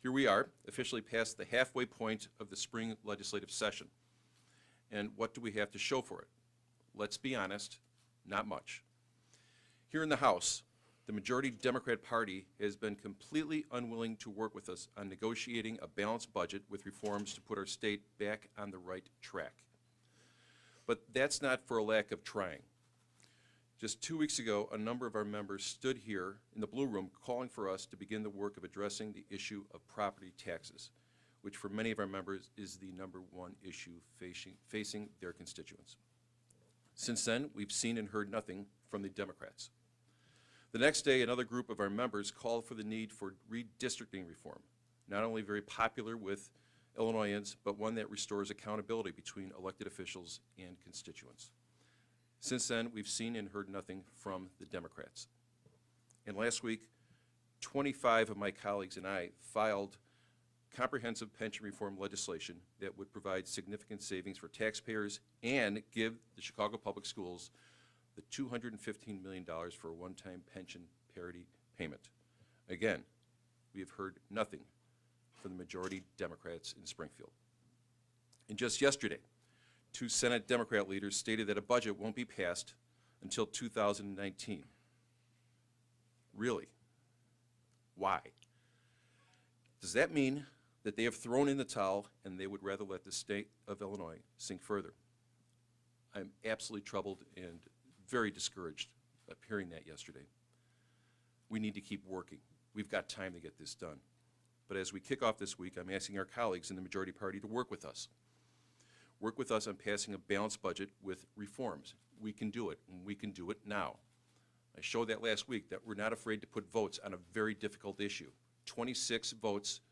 Here we are, officially past the halfway point of the spring legislative session. And what do we have to show for it? Let's be honest, not much. Here in the House, the majority Democrat Party has been completely unwilling to work with us on negotiating a balanced budget with reforms to put our state back on the right track. But that's not for a lack of trying. Just 2 weeks ago, a number of our members stood here in the Blue Room calling for us to begin the work of addressing the issue of property taxes, which for many of our members is the #1 issue facing their constituents. Since then, we've seen and heard nothing from the Democrats. The next day, another group of our members called for the need for redistricting reform, not only very popular with Illinoisans, but one that restores accountability between elected officials and constituents. Since then, we've seen and heard nothing from the Democrats. And last week, 25 of my colleagues and I filed comprehensive pension reform legislation that would provide significant savings for taxpayers and give the Chicago Public Schools the $215 million for a one-time pension parity payment. Again, we have heard nothing from the majority Democrats in Springfield. And just yesterday, 2 Senate Democrat leaders stated that a budget won't be passed until 2019. Really? Why? Does that mean that they have thrown in the towel and they would rather let the state of Illinois sink further? I'm absolutely troubled and very discouraged of hearing that yesterday. We need to keep working. We've got time to get this done. But as we kick off this week, I'm asking our colleagues in the majority party to work with us. Work with us on passing a balanced budget with reforms. We can do it, and we can do it now. I showed that last week, that we're not afraid to put votes on a very difficult issue. 26 votes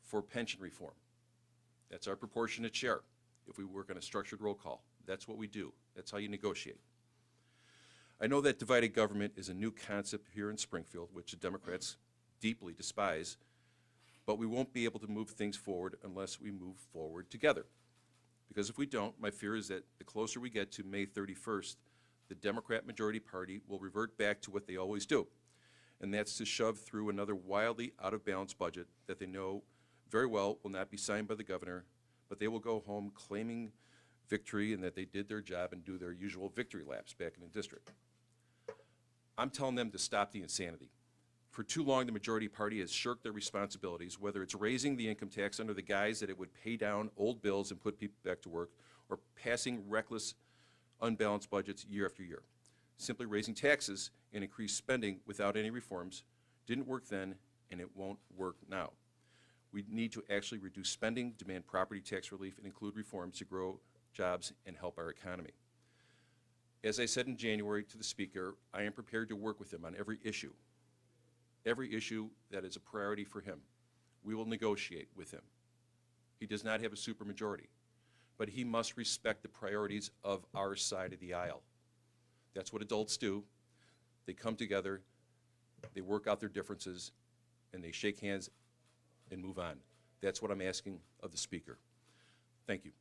for pension reform. That's our proportionate share if we work on a structured roll call. That's what we do. That's how you negotiate. I know that divided government is a new concept here in Springfield, which the Democrats deeply despise, but we won't be able to move things forward unless we move forward together. Because if we don't, my fear is that the closer we get to May 31st, the Democrat majority party will revert back to what they always do, and that's to shove through another wildly out of balance budget that they know very well will not be signed by the governor, but they will go home claiming victory and that they did their job and do their usual victory laps back in the district. I'm telling them to stop the insanity. For too long, the majority party has shirked their responsibilities, whether it's raising the income tax under the guise that it would pay down old bills and put people back to work, or passing reckless, unbalanced budgets year after year. Simply raising taxes and increased spending without any reforms didn't work then, and it won't work now. We need to actually reduce spending, demand property tax relief, and include reforms to grow jobs and help our economy. As I said in January to the Speaker, I am prepared to work with him on every issue that is a priority for him. We will negotiate with him. He does not have a supermajority, but he must respect the priorities of our side of the aisle. That's what adults do. They come together, they work out their differences, and they shake hands and move on. That's what I'm asking of the Speaker. Thank you.